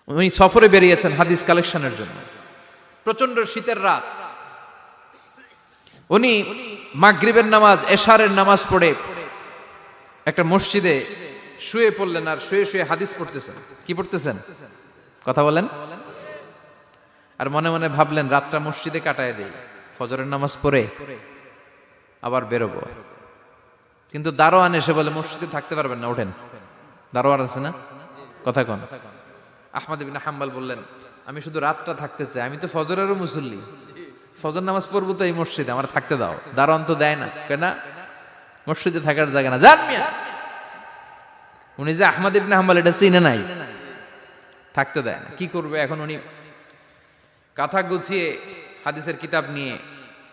উনি সফরে বেরিয়েছেন হাদিস কালেকশনের জন্য। প্রচন্ড শীতের রাত, উনি মাগরিবের নামাজ, এশারের নামাজ পড়ে একটা মসজিদে শুয়ে পড়লেন, আর শুয়ে শুয়ে হাদিস পড়তেছেন। কি পড়তেছেন? কথা বলেন। আর মনে মনে ভাবলেন রাতটা মসজিদে কাটায় দেই, ফজরের নামাজ পড়ে আবার বেরোবো। কিন্তু দারোয়ান এসে বলে মসজিদে থাকতে পারবেন না, ওঠেন। দারোয়ান আছে না, কথা কন। আহমদ ইবনে হাম্বল বললেন আমি শুধু রাতটা থাকতে চাই, আমি তো ফজরেরও মুসল্লি, ফজর নামাজ পড়বো তো এই মসজিদে, আমার থাকতে দাও। দারোয়ান তো দেয় না, কেন? মসজিদে থাকার জায়গা না, যান মিয়া। উনি যে আহমদ ইবনে হাম্বল এটা চিনে নাই, থাকতে দেয় না। কি করবে এখন? উনি কাঁথা গুছিয়ে হাদিসের কিতাব নিয়ে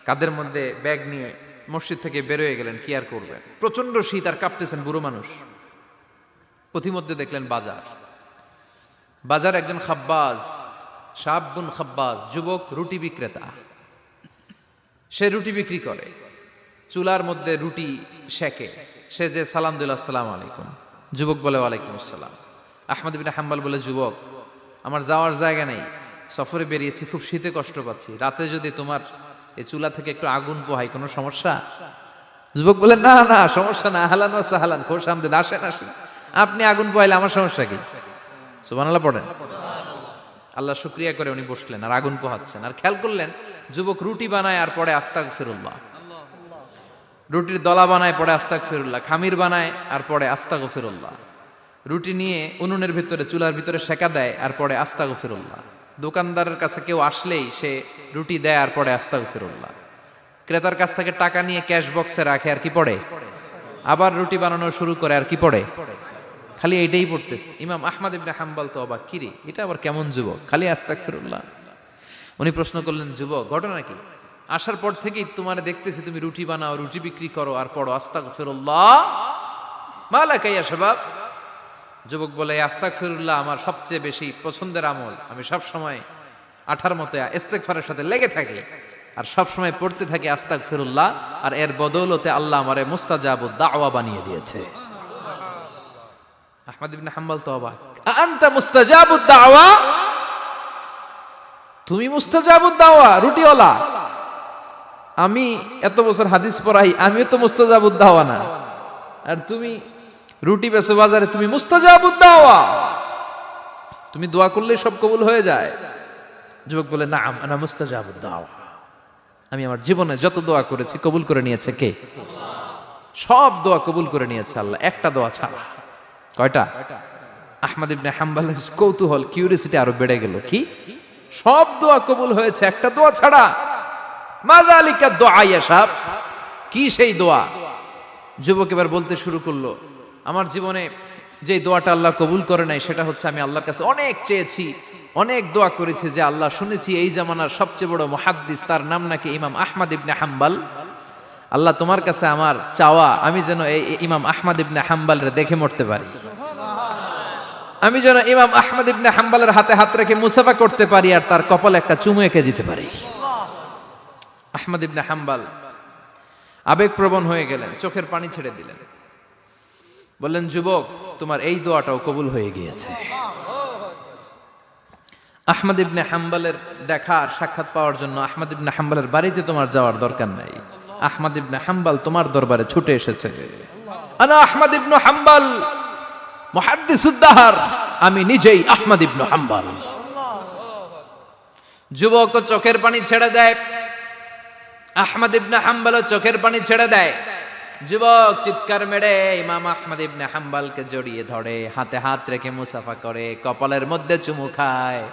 কাঁধের মধ্যে ব্যাগ নিয়ে মসজিদ থেকে বেরোয় গেলেন। কি আর করবেন, প্রচন্ড শীত, আর কাঁপতেছেন, বুড়ো মানুষ। পথিমধ্যে দেখলেন বাজার। বাজার একজন খাব্বাজ, শাবুন খাব্বাজ, যুবক রুটি বিক্রেতা। সে রুটি বিক্রি করে, চুলার মধ্যে রুটি সেকে। সে যে সালাম দিল, আসসালামু আলাইকুম। যুবক বলে ওয়ালাইকুম আসসালাম। আহমদ ইবনে হাম্বল বলে যুবক, আমার যাওয়ার জায়গা নেই, সফরে বেরিয়েছি, খুব শীতে কষ্ট পাচ্ছি, রাতে যদি তোমার এই চুলা থেকে একটু আগুন পোহাই কোনো সমস্যা? যুবক বলে না না, সমস্যা না, আহলান ওয়া সাহলান, খোশ আমদেদ, আসেন আসেন, আপনি আগুন পোহাইলে আমার সমস্যা কি? সুবহানাল্লাহ পড়েন। আল্লাহ শুকরিয়া করে উনি বসলেন আর আগুন পোহাচ্ছেন। আর খেয়াল করলেন যুবক রুটি বানায় আর পরে আস্তাগফিরুল্লাহ, রুটির দলা বানায় পরে আস্তাগফিরুল্লাহ, খামির বানায় আর পরে আস্তাগফিরুল্লাহ, রুটি নিয়ে উনুনের ভিতরে চুলার ভিতরে সেকা দেয় আর পরে আস্তাগফিরুল্লাহ। দোকানদারের কাছে কেউ আসলেই সে রুটি দেয় আর পরে আস্তাগফিরুল্লাহ। ক্রেতার কাছ থেকে টাকা নিয়ে ক্যাশ বক্সে রাখে আর কি পড়ে? আবার রুটি বানানো শুরু করে আর কি পড়ে? খালি এইটাই পড়তেছে। ইমাম আহমদ ইবনে হাম্বল তো অবাক, কিরে এটা আবার কেমন যুবক, খালি আস্তাগফিরুল্লাহ। উনি প্রশ্ন করলেন যুবক ঘটনা কি? আসার পর থেকেই তোমার দেখতেছি তুমি রুটি বানাও, রুটি বিক্রি করো আর পড়ো আস্তাগফিরুল্লাহ, মালাকা ইয়া শাবাব। যুবক বলে আস্তাগফিরুল্লাহ আমার সবচেয়ে বেশি পছন্দের আমল, আমি সব সময় আঠার মতো ইস্তেগফারের সাথে লেগে থাকি আর সব সময় পড়তে থাকি আস্তাগফিরুল্লাহ, আর এর বদৌলতে আল্লাহ আমারে মুস্তাজাবুদ দাওয়া বানিয়ে দিয়েছে। আহমদ ইবনে হাম্বল তো অবাক, আনতা মুস্তাজাবুদ দাওয়া, তুমি মুস্তাজাবুদ দাওয়া, রুটিওয়ালা। আমি এত বছর হাদিস পড়াই, আমিও তো মুস্তাজাবুদ দাওয়া না, আর তুমি রুটি বেচো বাজারে, তুমি মুস্তাজাবুদ দাওয়া, তুমি দোয়া করলে সব কবুল হয়ে যায়। যুবক বলে না, আনা মুস্তাজাবুদ দাওয়া, আমি আমার জীবনে যত দোয়া করেছি কবুল করে নিয়েছে কে? সব দোয়া কবুল করে নিয়েছে আল্লাহ, একটা দোয়া ছাড়া। কয়টা? আহমদ ইবনে হাম্বলের কৌতূহল, কিউরিয়াসিটি আরো বেড়ে গেল। কি? সব দোয়া কবুল হয়েছে, একটা দোয়া ছাড়া। মাযালিকা দোয়া ইয়া শাব, কি সেই দোয়া? যুবক এবার বলতে শুরু করলো, আমার জীবনে যে দোয়াটা আল্লাহ কবুল করে নাই সেটা হচ্ছে আমি আল্লাহর কাছে অনেক চেয়েছি, অনেক দোয়া করেছি যে আল্লাহ, শুনেছি এই জামানার সবচেয়ে বড় মুহাদ্দিস, তার নাম নাকি ইমাম আহমদ ইবনে হাম্বল। আল্লাহ তোমার কাছে আমার চাওয়া, আমি যেন এই ইমাম আহমদ ইবনে হাম্বলের দেখে মরতে পারি, আমি যেন ইমাম আহমদ ইবনে হাম্বলের হাতে হাত রেখে মুসাফা করতে পারি আর তার কপালে একটা চুমু এঁকে দিতে পারি। আহমদ ইবনে হাম্বল আবেগপ্রবণ হয়ে গেলেন, চোখের পানি ছেড়ে দিলেন, বললেন যুবক তোমার এই দোয়াটাও কবুল হয়ে গিয়েছে। আহমদ ইবনে হাম্বলের দেখার সাক্ষাৎ পাওয়ার জন্য আহমদ ইবনে হাম্বলের বাড়িতে তোমার যাওয়ার দরকার নাই, আহমদ ইবনে হাম্বল তোমার দরবারে ছুটে এসেছে। আনা আহমদ ইবনে হাম্বল মুহাদ্দিসুদ দাহর, আমি নিজেই আহমদ ইবনে হাম্বল। যুবক চোখের পানি ছেড়ে দেয়, আহমদ ইবনে হাম্বল চোখের পানি ছেড়ে দেয়। যুবক চিৎকার মেরে ইমাম আহমদ ইবনে হাম্বলকে জড়িয়ে ধরে, হাতে হাত রেখে মুসাফা করে, কপালের মধ্যে চুমু খায়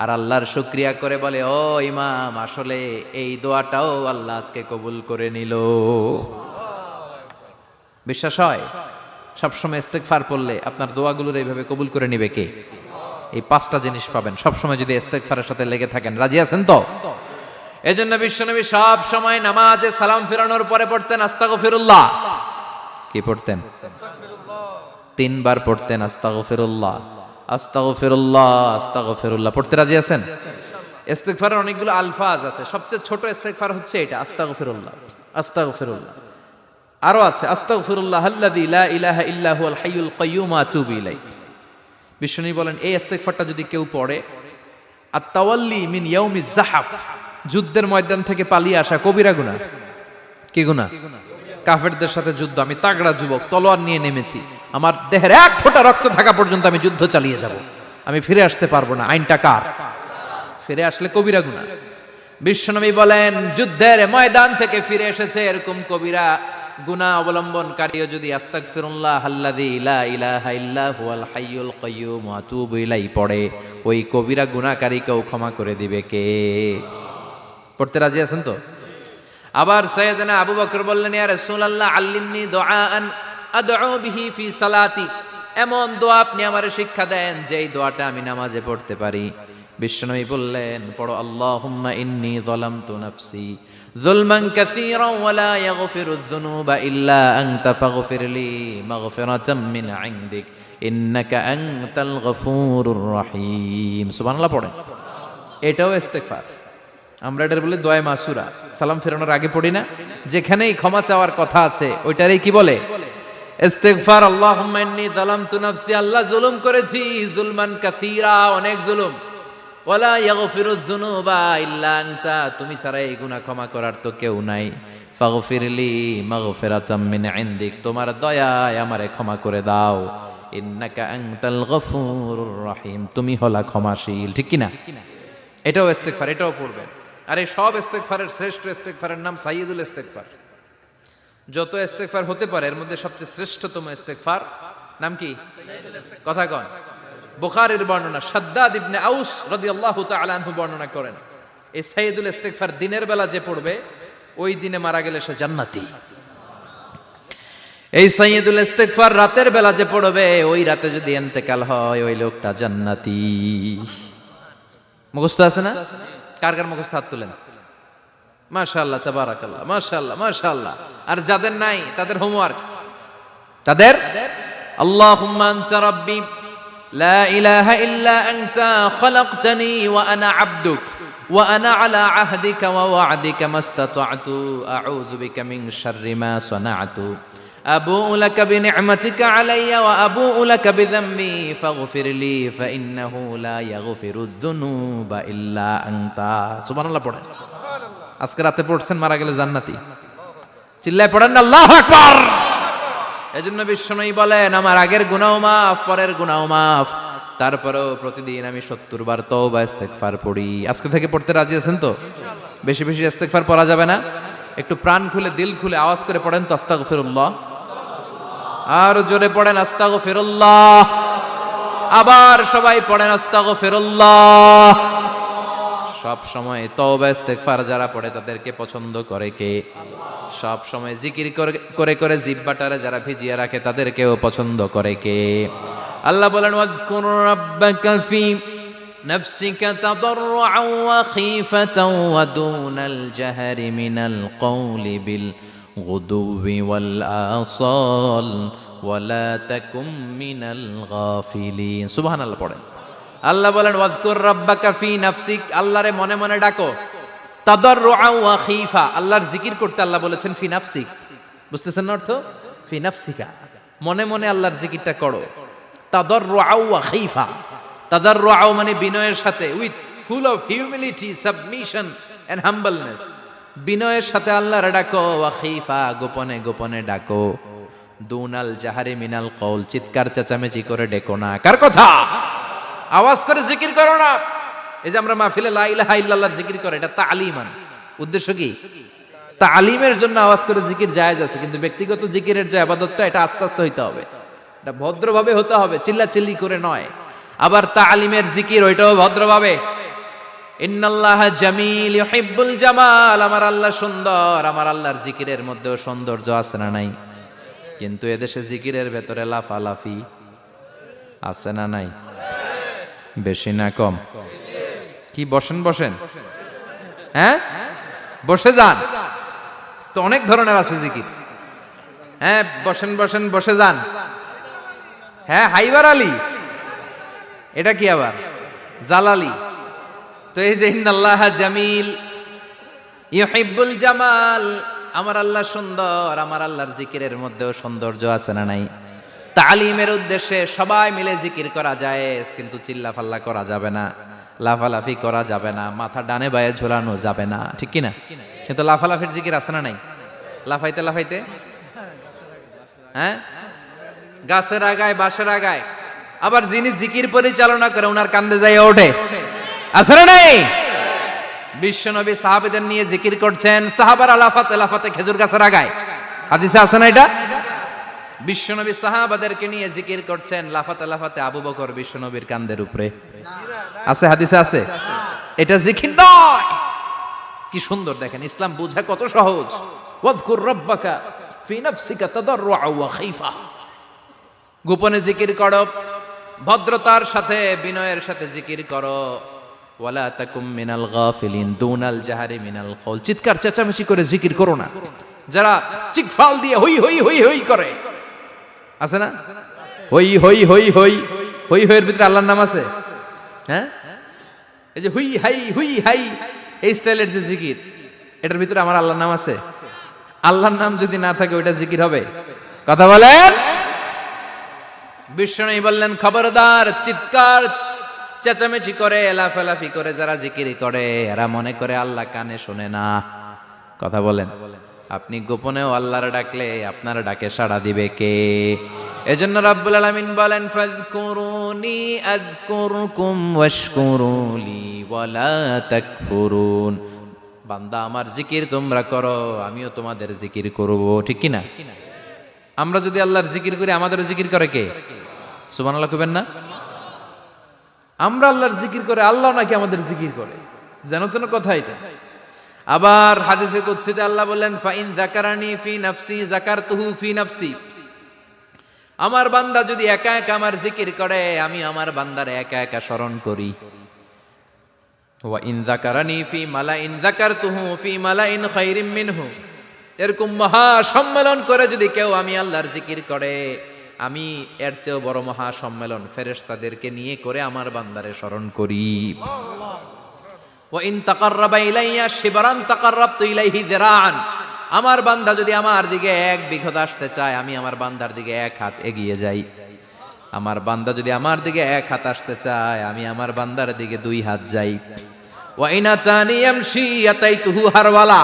আর আল্লাহর শুকরিয়া করে বলে, ও ইমাম, আসলে এই দোয়াটাও আল্লাহ আজকে কবুল করে নিল। বিশ্বাস হয়? সবসময় ইস্তেগফার পড়লে আপনার দোয়াগুলোর এইভাবে কবুল করে নিবে কে? এই পাঁচটা জিনিস পাবেন সবসময় যদি ইস্তেগফারের সাথে লেগে থাকেন। রাজি আছেন তো? এজন্য বিশ্বনবী সব সময় নামাজে সালাম ফিরানোর পরে পড়তেন আস্তাগফিরুল্লাহ। কি পড়তেন? 3 বার পড়তেন আস্তাগফিরুল্লাহ, আস্তাগফিরুল্লাহ, আস্তাগফিরুল্লাহ। পড়তে রাজি আছেন? ইস্তেগফারের অনেকগুলো আলফাজ আছে, সবচেয়ে ছোট ইস্তেগফার হচ্ছে এটা, আস্তাগফিরুল্লাহ, আস্তাগফিরুল্লাহ। আরো আছে আস্তাগফিরুল্লাহ আল্লাযী লা ইলাহা ইল্লা হুয়াল হাইয়ুল কাইয়্যুম আতুবু ইলাইহি, বিশ্বনবী বলেন এই ইস্তেগফারটা যদি কেউ পড়ে, আত-তাওয়াল্লি মিন ইয়াউমিজ যাহাফ, যুদ্ধের ময়দান থেকে পালিয়ে আসা কবিরা গুনাহ। কি গুনাহ? কাফেরদের সাথে যুদ্ধ, আমি তাগড়া যুবক, তলোয়ার নিয়ে নেমেছি, আমার দেহের এক ফোঁটা রক্ত থাকা পর্যন্ত আমি যুদ্ধ চালিয়ে যাব, আমি ফিরে আসতে পারবো না, আইনটা কার? ফিরে আসলে কবিরা গুনাহ। বিশ্বনবী বলেন যুদ্ধের ময়দান থেকে ফিরে এসেছে এরকম কবিরা গুনাহ অবলম্বনকারীও যদি আস্তাগফিরুল্লাহ আল্লাযী লা ইলাহা ইল্লা হুয়াল হাইয়ুল কাইয়্যুম ওয়া আতুবু ইলাইহি পড়ে, ওই কবিরা গুনাহকারীকেও ক্ষমা করে দিবে কে? পড়তে রাজি আছেন তো? আবার সাইয়েদনা আবু বকর বললেন, ইয়া রাসূলুল্লাহ আল্লিমনি দুআআন আদউ বিহি ফি সালাতি, এমন দোয়া আপনি আমারে শিক্ষা দেন যেই দোয়াটা আমি নামাজে পড়তে পারি। বিশ্বনবী বললেন, পড়ো আল্লাহুম্মা ইন্নী যালামতু নাফসি যুলমান কাসীরান ওয়া লা ইয়াগফিরুয যুনুবা ইল্লা আনতা ফাগফিরলি মাগফিরাতাম মিন ইনদিক ইন্নাকা আনতাল গফুরুর রহিম। সুবহানাল্লাহ পড়েন। এটাও ইস্তেগফার। আমরা এটার বলে দোয়া মাসুরা, সালাম ফেরানোর আগে পড়ি না? যেখানেই ক্ষমা চাওয়ার কথা আছে ওইটারই কি বলে? ইস্তেগফার। আল্লাহুম্মা ইন্নী যালামতু নাফসি, আল্লাহ জুলুম করেছি, যুলমান কাসীরা, অনেক জুলুম, ওয়ালা ইয়াগফিরুয যুনুবা ইল্লা আনতা, তুমি ছাড়া এই গুনাহ ক্ষমা করার তো কেউ নাই, ফাগফিরলি মাগফিরাতাম মিন ইনদিক, তোমার দয়ায় আমারে ক্ষমা করে দাও, ইন্নাকা আনতাল গফুরুর রহিম, তুমি হলা ক্ষমাশীল। ঠিক কি না? এটাও ইস্তেগফার, এটাও পড়বেন। আর এই সব ইস্তেগফারের শ্রেষ্ঠ ইস্তেগফারের নাম সাইয়্যিদুল ইস্তেগফার। যত ইস্তেগফার হতে পারে এর মধ্যে সবচেয়ে শ্রেষ্ঠতম ইস্তেগফার নাম কি? কথা কন। বুখারীর বর্ণনা, শাদ্দাদ ইবনে আউস রাদিয়াল্লাহু তাআলা আনহু বর্ণনা করেন, এই সাইয়্যিদুল ইস্তেগফার দিনের বেলা যে পড়বে ওই দিনে মারা গেলে সে জান্নাতি। এই সাইয়্যিদুল ইস্তেগফার রাতের বেলা যে পড়বে ওই রাতে যদি ইন্তেকাল হয় ওই লোকটা জান্নাতি। মুখস্থ আছে না? কার কার মুখস্থ হাত তুলেন। মাশাআল্লাহ, তাবারাকাল্লাহ, মাশাআল্লাহ, মাশাআল্লাহ। আর যাদের নাই তাদের হোমওয়ার্ক, তাদের আল্লাহুম্মা আনতা রাব্বি লা ইলাহা ইল্লা আনতা খালাকতানি ওয়া আনা আবদুক ওয়া আনা আলা আহদিকা ওয়া ওয়া'দিকা মাস্তাতা'তু আউযু বিকা মিন শাররি মা সানা'তু আবুউ লাকা বিনি'মাতিকা আলাইয়া ওয়া আবুউ লাকা বিযামবি ফাগফিরলি ফাইন্নাহু লা ইয়াগফিরুয যুনুবা ইল্লা আনতা। সুবহানাল্লাহ পড়েন। আজকে রাতে পড়ছেন, মারা গেলে জান্নাতি। চিল্লায় পড়েন না আল্লাহু আকবার। এজন্য বিশ্বনবী বলেন আমার আগের গুনাহ মাফ, পরের গুনাহ মাফ, তারপরেও প্রতিদিন আমি 70 বার তওবা ইস্তেগফার পড়ি। আজকে থেকে পড়তে রাজি আছেন তো? বেশি বেশি ইস্তেগফার পড়া যাবে না? একটু প্রাণ খুলে দিল খুলে আওয়াজ করে পড়েন তো আস্তাগফিরুল্লাহ। আর জোরে পড়েন আস্তাগফিরুল্লাহ। আবার সবাই পড়েন আস্তাগফিরুল্লাহ। সব সময় তওবা ইস্তেগফার যারা পড়ে তাদেরকে পছন্দ করে কে? সব সময় জিকির করে করে জিহ্বাটারে যারা ভিজিয়ে রাখে তাদেরকেও পছন্দ করে কে? আল্লাহ বলেন ওয়াজকুর রাব্বাকা ফি নাফসিকা তাদাররুআন ওয়া খীফাতান ওয়া দুনাল জাহরি মিনাল কওলি বিল গুদুবি ওয়াল আসাল ওয়া লা তাকুম মিনাল গাফিলিন। সুবহানাল্লাহ পড়েন। আল্লাহ বলেন ওয়াজকুর রাব্বাকা ফি নাফসিক, আল্লাহরে মনে মনে ডাকো, তাদাররুআন ওয়া খীফা, আল্লাহর জিকির করতে আল্লাহ বলেছেন ফি নাফসিক। বুঝতেছেন না অর্থ? ফি নাফসিকা, মনে মনে আল্লাহর জিকিরটা করো। তাদাররুআন ওয়া খীফা, তাদাররুআন মানে বিনয়ের সাথে, with full of humility, submission and humbleness, বিনয়ের সাথে আল্লাহর ডাকো। ওয়া খীফা, গোপনে গোপনে ডাকো। দুনাল জাহারি মিনাল কওল, চিৎকার চেঁচামেচি করে ডেকো না। কার কথা? আওয়াজ করে জিকির করো না। এই যে আমরা মাহফিলে লা ইলাহা ইল্লাল্লাহর জিকির করে, এটা তালিমান। উদ্দেশ্য কি? তালিমের জন্য আওয়াজ করে জিকির জায়েজ আছে, কিন্তু ব্যক্তিগত জিকিরের যে ইবাদতটা এটা আস্তে আস্তে হইতে হবে, এটা ভদ্রভাবে হতে হবে, চিল্লাচিল্লি করে নয়। আবার তালিমের জিকির ওইটাও ভদ্রভাবে। ইন্নাল্লাহা জামিল ইউহিব্বুল জামাল, আমার আল্লাহ সুন্দর, আমার আল্লাহর জিকিরের মধ্যেও সৌন্দর্য আছে না নাই? কিন্তু এদেশে জিকিরের ভেতরে লাফালাফি আছে না নাই? বেশি না কম? কি বসেন বসেন, হ্যাঁ বসে যান তো, অনেক ধরনের আছে জিকির। হ্যাঁ বসেন বসেন, বসে যান। হ্যাঁ হাইবার আলী, এটা কি আবার জালালি? তো এই যে ইন্নাল্লাহা জামিল ইউহিব্বুল জামাল, আমার আল্লাহ সুন্দর, আমার আল্লাহর জিকিরের মধ্যেও সৌন্দর্য আছে না নাই? তালিমের উদ্দেশ্যে সবাই মিলে জিকির করা যায়, কিন্তু চিল্লাফাল্লা করা যাবে না, লাফালাফি করা যাবে না, মাথা ডানে বায়ে ঝোলানো যাবে না, ঠিক কিনা? কিন্তু লাফালাফির জিকির আছে না নাই? লাফাইতে লাফাইতে, হ্যাঁ, গাছের আগায় বাঁশের আগায়, আবার যিনি জিকির পরিচালনা করে ওনার কান্দে যাই ওঠে, আছে না নাই? বিশ্বনবী সাহাবীদের নিয়ে জিকির করছেন, সাহাবারা লাফাতে লাফাতে খেজুর গাছের আগায়, হাদিসে আছে না এটা? বিশ্বনবী সাহাবাদেরকে নিয়ে জিকির করছেন, লাফাতে লাফাতে আবু বকর বিশ্বনবীর কান্দের উপরে, আছে হাদিসে আছে। এটা জিকির নয়। কি সুন্দর দেখেন, ইসলাম বোঝা কত সহজ। ওয়াজকুর রাব্বাকা ফি নাফসিকা তাদাররুআ ওয়া খাইফা, গোপনে জিকির করো, ভদ্রতার সাথে বিনয়ের সাথে জিকির করো। ওয়ালা তাকুম মিনাল গাফিলিন দুনাল জাহারি মিনাল কওল, চিৎকার চেঁচামেচি করে জিকির করো না। যারা চিকফাল দিয়ে হই হই হই হই করে, আছে না? হই হই হই হই হই হইয়ের ভিতরে আল্লাহর নাম আছে, হ্যাঁ? এই যে হুই হাই হুই হাই এই স্টাইলের যে জিকির, এটার ভিতরে আমার আল্লাহর নাম আছে? আল্লাহর নাম যদি না থাকে ওইটা জিকির হবে? কথা বলেন। বিষ্ণু বললেন, খবরদার, চিৎকার চেঁচামেচি করে লাফালাফি করে যারা জিকির করে এরা মনে করে আল্লাহ কানে শোনে না। কথা বলেন। আপনি গোপনেও আল্লাহর ডাকলে আপনার ডাকে সাড়া দিবে কে? এজন্য রাব্বুল আলামিন বলেন, ফাযকুরুনি আযকুরকুম ওয়াশকুরুলি ওয়ালা তাকফুরুন। বান্দা আমার জিকির তোমরা করো, আমিও তোমাদের জিকির করব, ঠিক কি না? আমরা যদি আল্লাহর জিকির করি আমাদেরও জিকির করে কে? সুবহানাল্লাহ কইবেন না? আমরা আল্লাহর জিকির করে, আল্লাহ নাকি আমাদের জিকির করে, জানো তো না কথা এটা। আবার হাদিসে কুদসিতে আল্লাহ বলেন, ফাইন যাকারানি ফি নাফসি যাকারতুহু ফি নাফসি। আমার বান্দা যদি একা একা আমার জিকির করে, আমি আমার বান্দারে একা একা স্মরণ করি। ওয়া ইন যাকারানি ফি মালাইন যাকারতুহু ফি মালাইন খায়রিম মিনহু। এরকম মহা সম্মেলন করে যদি কেউ আমি আল্লাহর জিকির করে, আমি এর চেয়েও বড় মহা সম্মেলন ফেরেশতাদেরকে নিয়ে করে আমার বান্দারে স্মরণ করি। ওয়া ইন তাকাররাবা ইলাইয়া শিবরান তাকাররাবতু ইলাইহি যিরাআন। আমার বান্দা যদি আমার দিকে এক বিঘত আসতে চায়, আমি আমার বান্দার দিকে এক হাত এগিয়ে যাই। আমার বান্দা যদি আমার দিকে এক হাত আসতে চায়, আমি আমার বান্দার দিকে দুই হাত যাই। ওয়া ইন আতানি ইয়ামশি আতাইতুহু হারওয়ালা।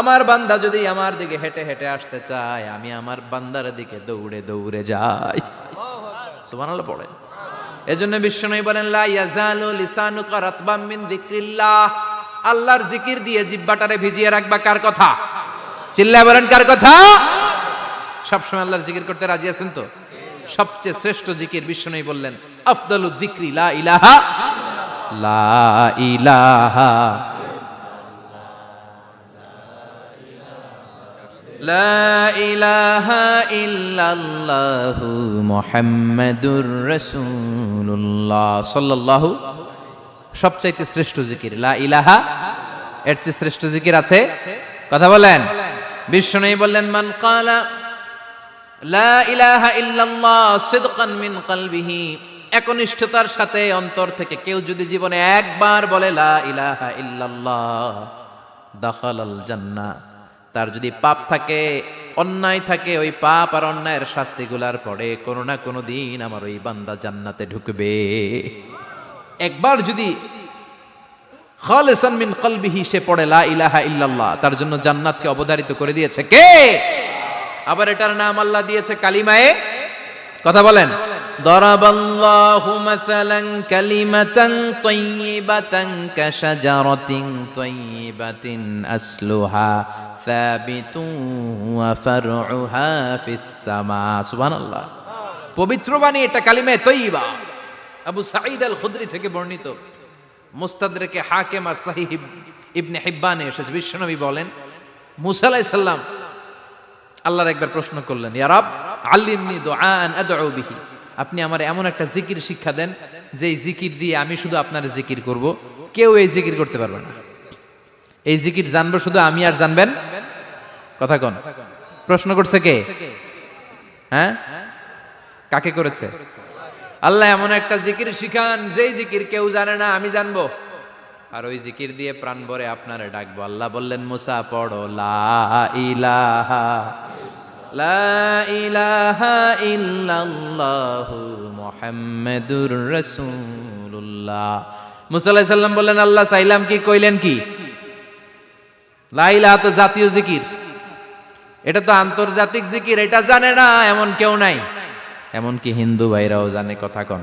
আমার বান্দা যদি আমার দিকে হেঁটে হেঁটে আসতে চায়, আমি আমার বান্দার দিকে দৌড়ে দৌড়ে যাই। সুবহানাল্লাহ পড়েন। এজন্য বিশ্বনবী বলেন, লা ইয়াজালু লিসানুকা রাতবাম মিন যিকরিল্লাহ। আল্লাহর জিকির দিয়ে জিহ্বাটারে ভিজিয়ে রাখবা। কার কথা? চিল্লায় বলেন, কার কথা? সবসময় আল্লাহর জিকির করতে রাজি আছেন তো? সবচেয়ে শ্রেষ্ঠ জিকির বিশ্বনবী বললেন, আফদালু যিকরি লা ইলাহা লা ইলাহা লা ইলাহা ইল্লাল্লাহু মুহাম্মাদুর রাসূলুল্লাহ সাল্লাল্লাহু। সবচাইতে শ্রেষ্ঠ জিকির লা ইলাহা, এর চেয়ে শ্রেষ্ঠ জিকির আছে? কথা বলেন। বিশ্বনবী বললেন, মান ক্বালা লা ইলাহা ইল্লাল্লাহ সিদকান মিন কলবিহি, একনিষ্ঠতার সাথে অন্তর থেকে কেউ যদি জীবনে একবার বলে লা ইলাহা ইল্লাল্লাহ, দাখালাল জান্নাহ। তার যদি পাপ থাকে, অন্যায় থাকে, ওই পাপ আর অন্যায়ের শাস্তিগুলার পরে কোনো না কোনো দিন আমার ওই বান্দা জান্নাতে ঢুকবে। একবার যদি খালিসান মিন কলবিহি সে পড়ে লা ইলাহা ইল্লাল্লাহ, তার জন্য জান্নাতকে অবধারিত করে দিয়েছে কে? আবার এটার নাম আল্লাহ দিয়েছে কালিমায়ে। কথা বলেন। দরাবাল্লাহু মাসালান কালিমাতান তাইয়িবাতান কাশাজারাতিন তাইয়িবাতিন আসলুহা সাবিতুন ওয়া ফারউহা ফিস সামা। সুবহানাল্লাহ। পবিত্র বাণী এটা কালিমায়ে তাইয়িবা। আবু সাঈদ আল খুদরি থেকে বর্ণিত, মুস্তাদরেকে হাকিম আর সহিহ ইবনে হিব্বানে এসেছে। বিশ্বনবী বলেন, মুসা আলাইহিস সালাম আল্লাহর একবার প্রশ্ন করলেন, ইয়া রাব আল্লিমনি দুআআন আদউ বিহি, আপনি আমার এমন একটা জিকির শিক্ষা দেন যে এই জিকির দিয়ে আমি শুধু আপনার জিকির করব, কেউ এই জিকির করতে পারবে না। এই জিকির জানবো শুধু আমি, আর জানবেন। কথা কোন? প্রশ্ন করছে কে? হ্যাঁ, কাকে করেছে? আল্লাহ এমন একটা জিকির শিখান যেই জিকির কেউ জানে না, আমি জানবো, আর ওই জিকির দিয়ে প্রাণ ভরে আপনারে ডাকবো। আল্লাহ বললেন, মুসা পড়ো লা ইলাহা লা ইলাহা ইল্লাল্লাহু মুহাম্মাদুর রাসূলুল্লাহ। মুসা আলাইহিস সালাম বললেন, আল্লাহ চাইলাম কি, কইলেন কি? লা ইলাহা তো জাতীয় জিকির, এটা তো আন্তর্জাতিক জিকির, এটা জানে না এমন কেউ নাই। এমনকি হিন্দু ভাইরাও জানে। কথা কন।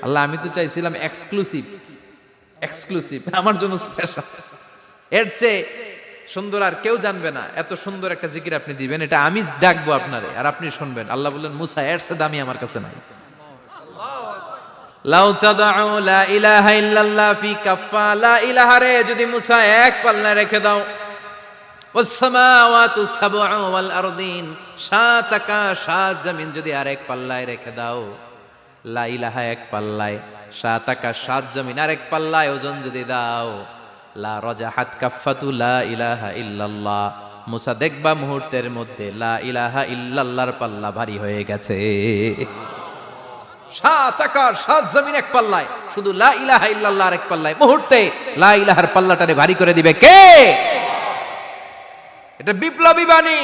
আল্লাহ, আমি তো চাইছিলাম এক্সক্লুসিভ, আমার জন্য স্পেশাল, এর চেয়ে সুন্দর আর কেউ জানবে না, এত সুন্দর একটা জিকির আপনি দিবেন, এটা আমি ডাকবো আপনারে আর আপনি শুনবেন। আল্লাহ বললেন, মুসা, এর চেয়ে দামি আমার কাছে নাই। লাউ তাদউ লা ইলাহা ইল্লাল্লাহ ফি কাফা, লা ইলাহা রে যদি মুসা এক পাল্লায় রেখে দাও, ওয়াস সামাওয়াতু সাবউ ওয়াল আরদিন, সাত আকাশ সাত জমিন যদি আরেক পাল্লায় রেখে দাও, লা ইলাহা এক পাল্লায়, সাত আকাশ সাত জমিন আরেক পাল্লায় ওজন যদি দাও, লা রাজাহাত কাফাতু লা ইলাহা ইল্লাল্লাহ, মুসা দেখবা মুহূর্তের মধ্যে লা ইলাহা ইল্লাল্লাহর পাল্লা ভারী হয়ে গেছে। সাত আকাশ সাত জমিন এক পাল্লায়, শুধু লা ইলাহা ইল্লাল্লাহ এক পাল্লায়, মুহূর্তে লা ইলাহার পাল্লাটারে ভারী করে দিবে কে? এটা বিপ্লবী বাণী।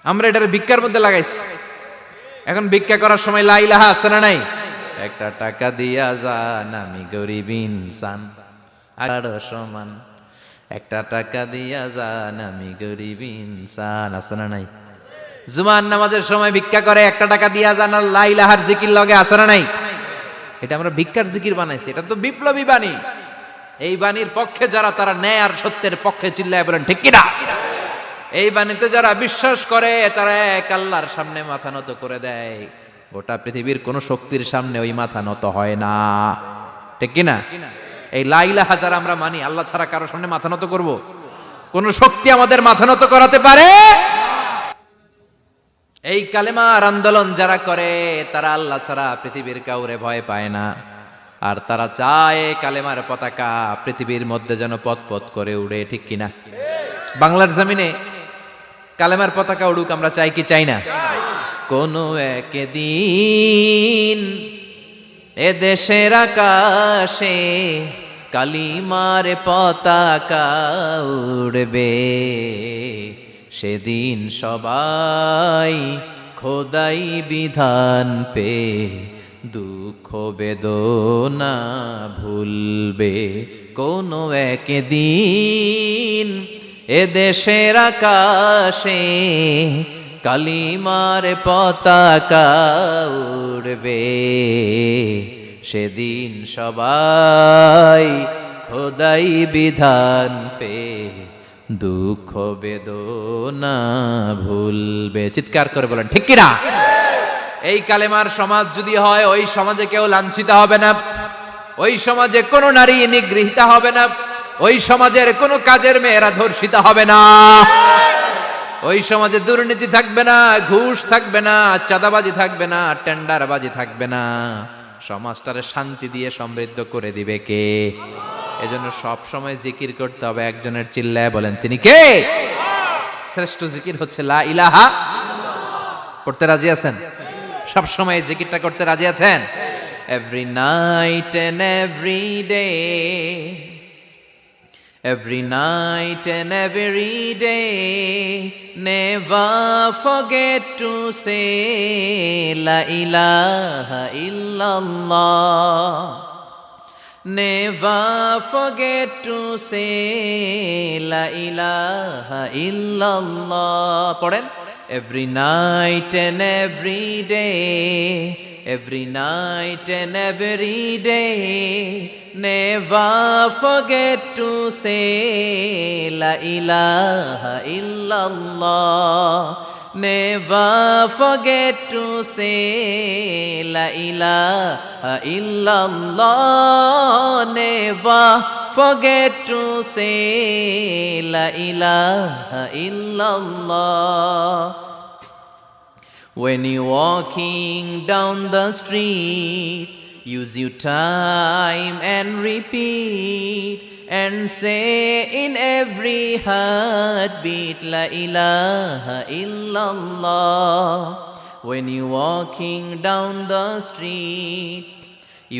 আমরা এটার ভিক্ষার মধ্যে লাগাইছি। এখন ভিক্ষা করার সময় লা ইলাহা আছে না নাই? একটা টাকা দিয়া যান, আমি গরিব ইনসান আর সমান, একটা টাকা দিয়া যান, আমি গরিব ইনসান, আছে না নাই? জুমার নামাজের সময় ভিক্ষা করে, একটা টাকা দিয়া যান, আর লা ইলাহার জিকির লগে, আছে না নাই? এটা আমরা ভিক্ষার জিকির বানাইছি, এটা তো বিপ্লবী বাণী। এই বাণীর পক্ষে যারা, তারা ন্যায় আর সত্যের পক্ষে চিল্লায় বলেন ঠিক কিনা? এই বাণীতে যারা বিশ্বাস করে, তারা এক আল্লাহর সামনে মাথা নত করে দেয়। গোটা পৃথিবীর কোন শক্তির সামনে ওই মাথা নত হয় না, ঠিক কিনা? এই লা ইলাহা যারা আমরা মানি, আল্লাহ ছাড়া কারো সামনে মাথা নত করব? কোন শক্তি আমাদের মাথা নত করাতে পারে? এই কালেমার আন্দোলন যারা করে, তারা আল্লাহ ছাড়া পৃথিবীর কাউরে ভয় পায় না। আর তারা চায় কালেমার পতাকা পৃথিবীর মধ্যে যেন পথ পথ করে উড়ে, ঠিক কিনা? বাংলার জমিনে কালেমার পতাকা উড়ুক, আমরা চাই কি চাই না? কোনো একদিন এ দেশের আকাশে কালিমার পতাকা উড়বে, সেদিন সবাই খোদাই বিধান পে দুঃখ বেদনা ভুলবে। কোনো একদিন এ দেশের আকাশে কালিমার পতাকা উড়বে, সেদিন সবাই খোদাই বিধান পে দুঃখ বেদনা ভুলবে। চিৎকার করে বলেন ঠিক কিনা? এই কালেমার সমাজ যদি হয়, ওই সমাজে কেউ লাঞ্ছিত হবে না, ওই সমাজে কোনো নারী নিগৃহীতা হবে না, ওই সমাজের কোনো কাজের মেয়েরা ধর্ষিত হবে না, ওই সমাজে দুর্নীতি থাকবে না, ঘুষ থাকবে না, চাঁদাবাজি থাকবে না, টেন্ডারবাজি থাকবে না। সমাজটারে শান্তি দিয়ে সমৃদ্ধ করে দিবে কে? এজন্য সব সময় জিকির করতে হবে একজনের, চিল্লায় বলেন তিনি কে? শ্রেষ্ঠ জিকির হচ্ছে লা ইলাহা। পড়তে রাজি আছেন? সব সময় জিকিরটা করতে রাজি আছেন? Every night and every day, every night and every day, never forget to say la ilaha illallah, never forget to say la ilaha illallah. পড়েন, every night and every day, every night and every day, never forget to say la ilaha illallah, never forget to say la ilaha illallah, never forget to say la ilaha illallah. When you're walking down the street, use your time and repeat, and say in every heartbeat la ilaha illallah. When you're walking down the street,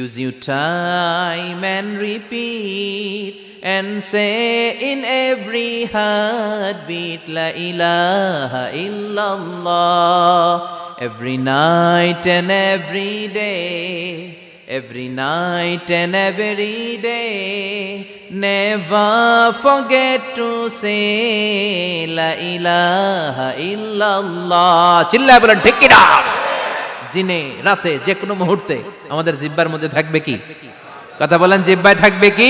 use your time and repeat, and say in every heartbeat La ilaha illallah. Every night and every day, every night and every day, never forget to say La ilaha illallah. চিল্লায় বলেন ঠিক কি না? দিনে রাতে যে কোনো মুহূর্তে আমাদের জিহ্বার মধ্যে থাকবে কি? কথা বলেন, জিহ্বায় থাকবে কি?